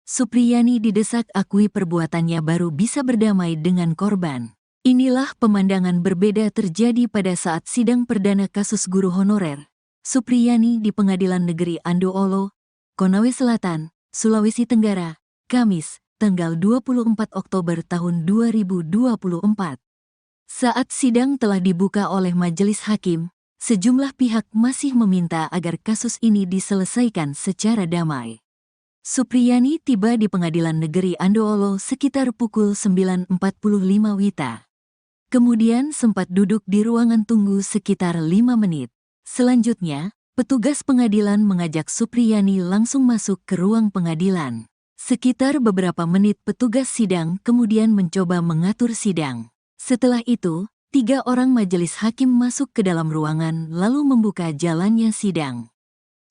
Supriyani didesak akui perbuatannya baru bisa berdamai dengan korban. Inilah pemandangan berbeda terjadi pada saat sidang perdana kasus guru honorer Supriyani di Pengadilan Negeri Andoolo, Konawe Selatan, Sulawesi Tenggara, Kamis, tanggal 24 Oktober tahun 2024. Saat sidang telah dibuka oleh majelis hakim, sejumlah pihak masih meminta agar kasus ini diselesaikan secara damai. Supriyani tiba di Pengadilan Negeri Andoolo sekitar pukul 9.45 WITA. Kemudian sempat duduk di ruangan tunggu sekitar 5 menit. Selanjutnya, petugas pengadilan mengajak Supriyani langsung masuk ke ruang pengadilan. Sekitar beberapa menit petugas sidang kemudian mencoba mengatur sidang. Setelah itu, 3 orang majelis hakim masuk ke dalam ruangan lalu membuka jalannya sidang.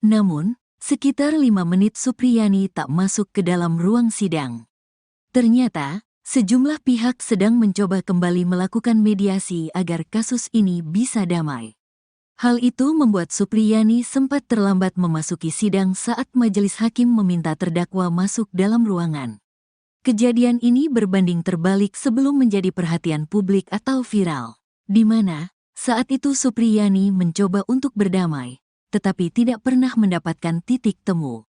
Namun, sekitar 5 menit Supriyani tak masuk ke dalam ruang sidang. Ternyata, sejumlah pihak sedang mencoba kembali melakukan mediasi agar kasus ini bisa damai. Hal itu membuat Supriyani sempat terlambat memasuki sidang saat majelis hakim meminta terdakwa masuk dalam ruangan. Kejadian ini berbanding terbalik sebelum menjadi perhatian publik atau viral, di mana saat itu Supriyani mencoba untuk berdamai, tetapi tidak pernah mendapatkan titik temu.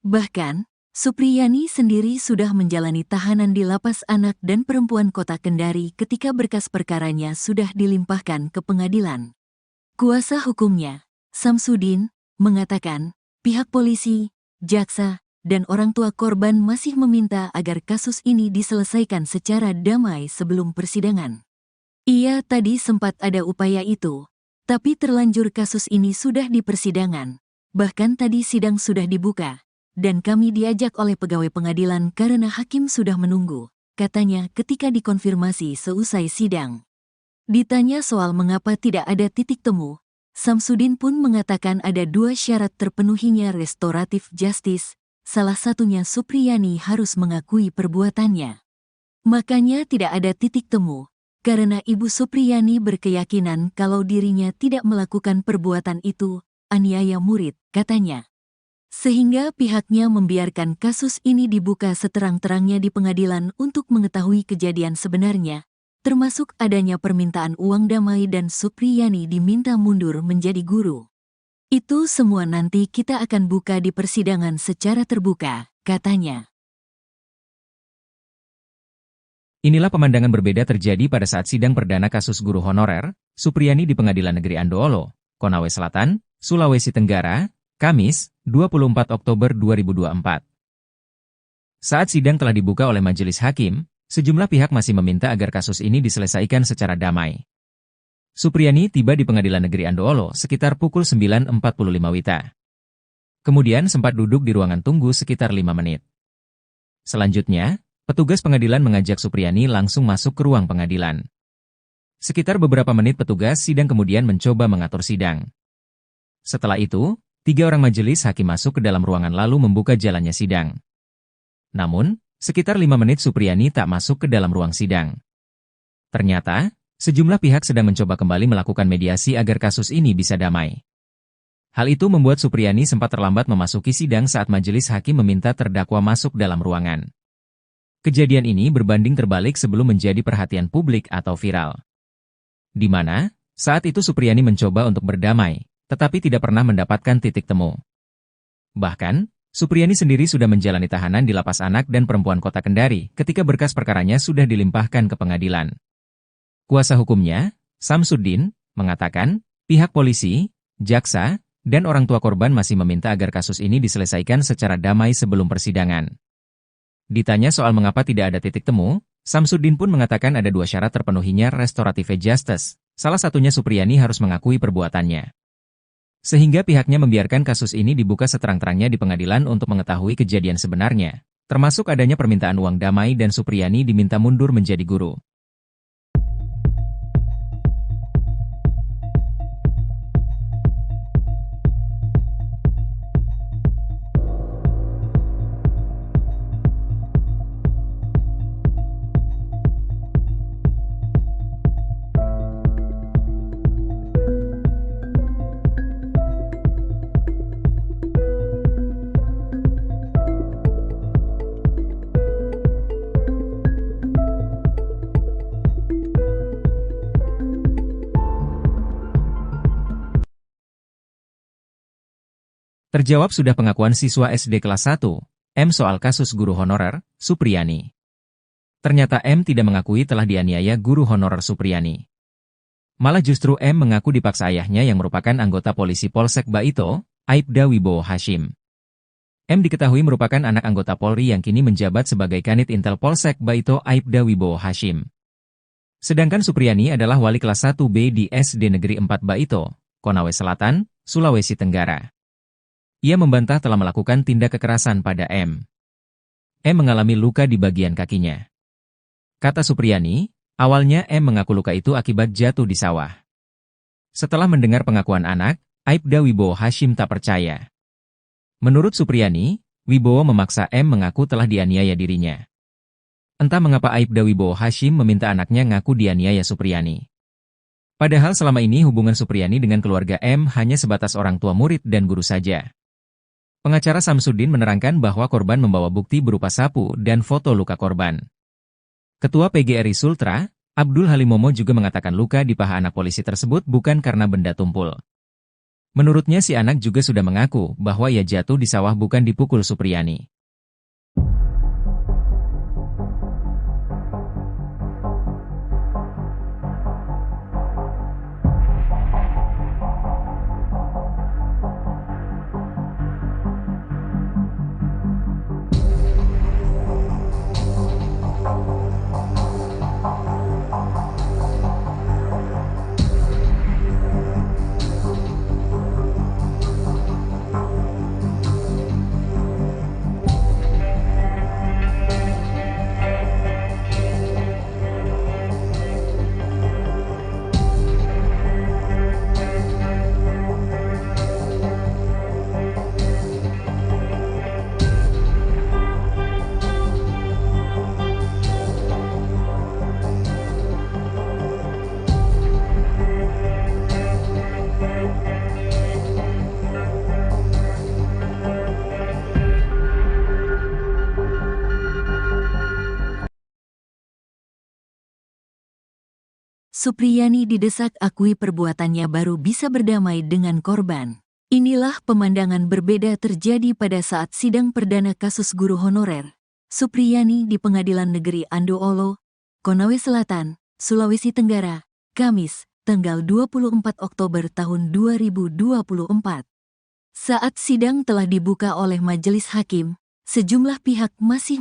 Bahkan, Supriyani sendiri sudah menjalani tahanan di Lapas Anak dan Perempuan Kota Kendari ketika berkas perkaranya sudah dilimpahkan ke pengadilan. Kuasa hukumnya, Samsudin, mengatakan pihak polisi, jaksa, dan orang tua korban masih meminta agar kasus ini diselesaikan secara damai sebelum persidangan. Ia tadi sempat ada upaya itu, tapi terlanjur kasus ini sudah di persidangan, bahkan tadi sidang sudah dibuka, dan kami diajak oleh pegawai pengadilan karena hakim sudah menunggu, katanya ketika dikonfirmasi seusai sidang. Ditanya soal mengapa tidak ada titik temu, Samsudin pun mengatakan ada 2 syarat terpenuhinya restoratif justice, salah satunya Supriyani harus mengakui perbuatannya. Makanya tidak ada titik temu, karena Ibu Supriyani berkeyakinan kalau dirinya tidak melakukan perbuatan itu, aniaya murid, katanya. Sehingga pihaknya membiarkan kasus ini dibuka seterang-terangnya di pengadilan untuk mengetahui kejadian sebenarnya, termasuk adanya permintaan uang damai dan Supriyani diminta mundur menjadi guru. Itu semua nanti kita akan buka di persidangan secara terbuka, katanya. Inilah pemandangan berbeda terjadi pada saat sidang perdana kasus guru honorer Supriyani di Pengadilan Negeri Andoolo, Konawe Selatan, Sulawesi Tenggara, Kamis, 24 Oktober 2024. Saat sidang telah dibuka oleh majelis hakim, sejumlah pihak masih meminta agar kasus ini diselesaikan secara damai. Supriyani tiba di Pengadilan Negeri Andoolo sekitar pukul 9.45 WITA. Kemudian sempat duduk di ruangan tunggu sekitar 5 menit. Selanjutnya, petugas pengadilan mengajak Supriyani langsung masuk ke ruang pengadilan. Sekitar beberapa menit petugas sidang kemudian mencoba mengatur sidang. Setelah itu, 3 orang majelis hakim masuk ke dalam ruangan lalu membuka jalannya sidang. Namun, sekitar 5 menit Supriyani tak masuk ke dalam ruang sidang. Ternyata, sejumlah pihak sedang mencoba kembali melakukan mediasi agar kasus ini bisa damai. Hal itu membuat Supriyani sempat terlambat memasuki sidang saat majelis hakim meminta terdakwa masuk dalam ruangan. Kejadian ini berbanding terbalik sebelum menjadi perhatian publik atau viral. Di mana, saat itu Supriyani mencoba untuk berdamai, tetapi tidak pernah mendapatkan titik temu. Bahkan, Supriyani sendiri sudah menjalani tahanan di Lapas Anak dan Perempuan Kota Kendari ketika berkas perkaranya sudah dilimpahkan ke pengadilan. Kuasa hukumnya, Samsudin, mengatakan, pihak polisi, jaksa, dan orang tua korban masih meminta agar kasus ini diselesaikan secara damai sebelum persidangan. Ditanya soal mengapa tidak ada titik temu, Samsudin pun mengatakan ada 2 syarat terpenuhinya restoratif justice, salah satunya Supriyani harus mengakui perbuatannya. Sehingga pihaknya membiarkan kasus ini dibuka seterang-terangnya di pengadilan untuk mengetahui kejadian sebenarnya, termasuk adanya permintaan uang damai dan Supriyani diminta mundur menjadi guru. Terjawab sudah pengakuan siswa SD kelas 1, M soal kasus guru honorer, Supriyani. Ternyata M tidak mengakui telah dianiaya guru honorer Supriyani. Malah justru M mengaku dipaksa ayahnya yang merupakan anggota polisi Polsek Baito, Aibda Wibowo Hashim. M diketahui merupakan anak anggota Polri yang kini menjabat sebagai Kanit Intel Polsek Baito Aibda Wibowo Hashim. Sedangkan Supriyani adalah wali kelas 1B di SD Negeri 4 Baito, Konawe Selatan, Sulawesi Tenggara. Ia membantah telah melakukan tindak kekerasan pada M. M mengalami luka di bagian kakinya. Kata Supriyani, awalnya M mengaku luka itu akibat jatuh di sawah. Setelah mendengar pengakuan anak, Aibda Wibowo Hashim tak percaya. Menurut Supriyani, Wibowo memaksa M mengaku telah dianiaya dirinya. Entah mengapa Aibda Wibowo Hashim meminta anaknya ngaku dianiaya Supriyani. Padahal selama ini hubungan Supriyani dengan keluarga M hanya sebatas orang tua murid dan guru saja. Pengacara Samsudin menerangkan bahwa korban membawa bukti berupa sapu dan foto luka korban. Ketua PGRI Sultra, Abdul Halimomo juga mengatakan luka di paha anak polisi tersebut bukan karena benda tumpul. Menurutnya si anak juga sudah mengaku bahwa ia jatuh di sawah bukan dipukul Supriyani. Supriyani didesak akui perbuatannya baru bisa berdamai dengan korban. Inilah pemandangan berbeda terjadi pada saat sidang perdana kasus guru honorer Supriyani di Pengadilan Negeri Andoolo, Konawe Selatan, Sulawesi Tenggara, Kamis, tanggal 24 Oktober tahun 2024. Saat sidang telah dibuka oleh majelis hakim, sejumlah pihak masih